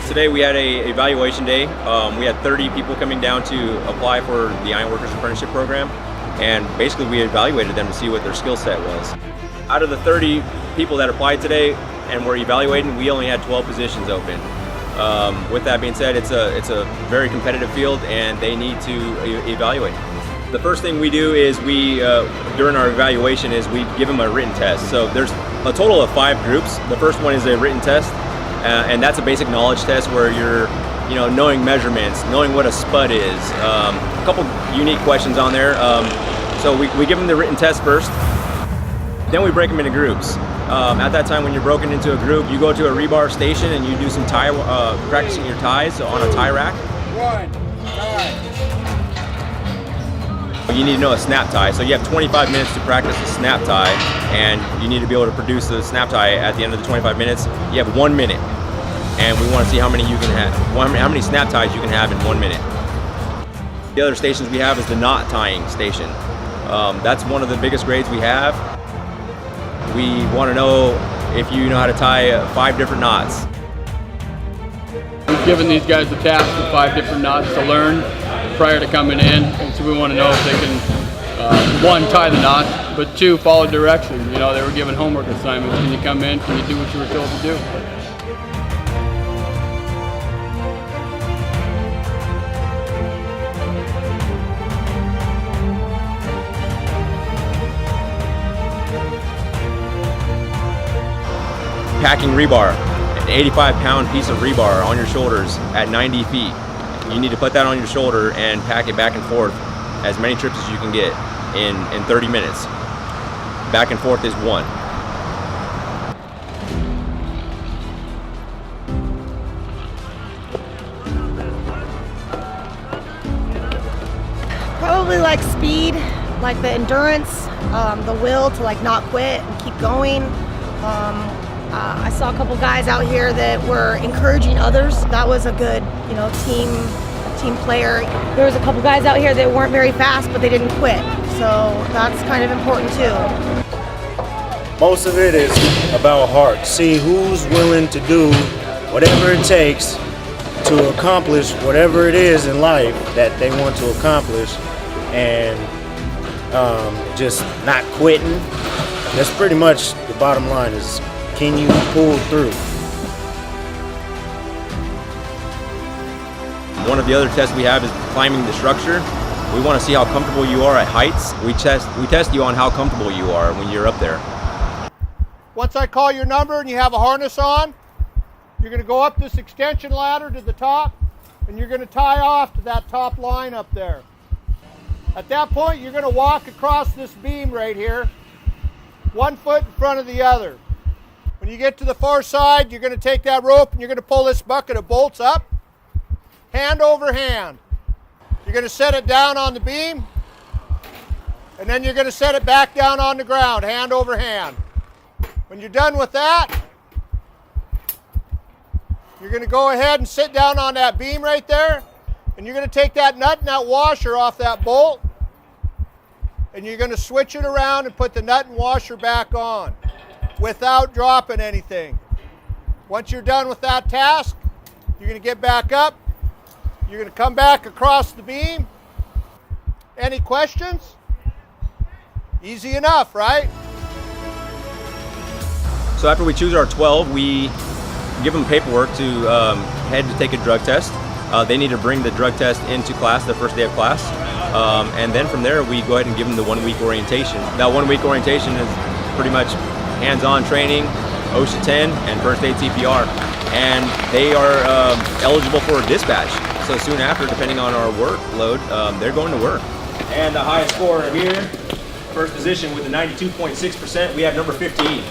Today we had a evaluation day. We had 30 people coming down to apply for the Ironworkers Apprenticeship program, and basically we evaluated them to see what their skill set was. Out of the 30 people that applied today and were evaluating, we only had 12 positions open. With that being said, it's a very competitive field and they need to evaluate. The first thing we do is during our evaluation is we give them a written test. So there's a total of 5 groups. The first one is a written test, and that's a basic knowledge test where you're knowing measurements, knowing what a spud is. A couple unique questions on there. So we give them the written test first, then we break them into groups. At that time when you're broken into a group, you go to a rebar station and you do some tie, practicing your ties on a tie rack. You need to know a snap tie, so you have 25 minutes to practice a snap tie, and you need to be able to produce the snap tie at the end of the 25 minutes. You have 1 minute, and we want to see how many you can have, how many snap ties you can have in 1 minute. The other stations we have is the knot tying station. That's one of the biggest grades we have. We want to know if you know how to tie 5 different knots. We've given these guys the task of 5 different knots to learn prior to coming in, and so we want to know if they can, 1, tie the knot, but 2, follow directions. They were given homework assignments. Can you come in? Can you do what you were told to do? Packing rebar, an 85-pound piece of rebar on your shoulders at 90 feet. You need to put that on your shoulder and pack it back and forth as many trips as you can get in 30 minutes. Back and forth is 1. Probably like speed, like the endurance, the will to not quit and keep going. I saw a couple guys out here that were encouraging others. That was a good, team player. There was a couple guys out here that weren't very fast, but they didn't quit. So that's kind of important too. Most of it is about heart. See who's willing to do whatever it takes to accomplish whatever it is in life that they want to accomplish, and just not quitting. That's pretty much the bottom line is, can you pull through? One of the other tests we have is climbing the structure. We want to see how comfortable you are at heights. We test you on how comfortable you are when you're up there. Once I call your number and you have a harness on, you're going to go up this extension ladder to the top, and you're going to tie off to that top line up there. At that point, you're going to walk across this beam right here, 1 foot in front of the other. When you get to the far side, you're going to take that rope and you're going to pull this bucket of bolts up, hand over hand. You're going to set it down on the beam, and then you're going to set it back down on the ground, hand over hand. When you're done with that, you're going to go ahead and sit down on that beam right there, and you're going to take that nut and that washer off that bolt, and you're going to switch it around and put the nut and washer back on without dropping anything. Once you're done with that task, you're going to get back up. You're going to come back across the beam. Any questions? Easy enough, right? So after we choose our 12, we give them paperwork to head to take a drug test. They need to bring the drug test into class the first day of class. And then from there, we go ahead and give them the 1-week orientation. That 1-week orientation is pretty much hands-on training, OSHA 10, and first aid CPR. And they are eligible for a dispatch. So soon after, depending on our workload, they're going to work. And the highest scorer here, first position with a 92.6%, we have number 15.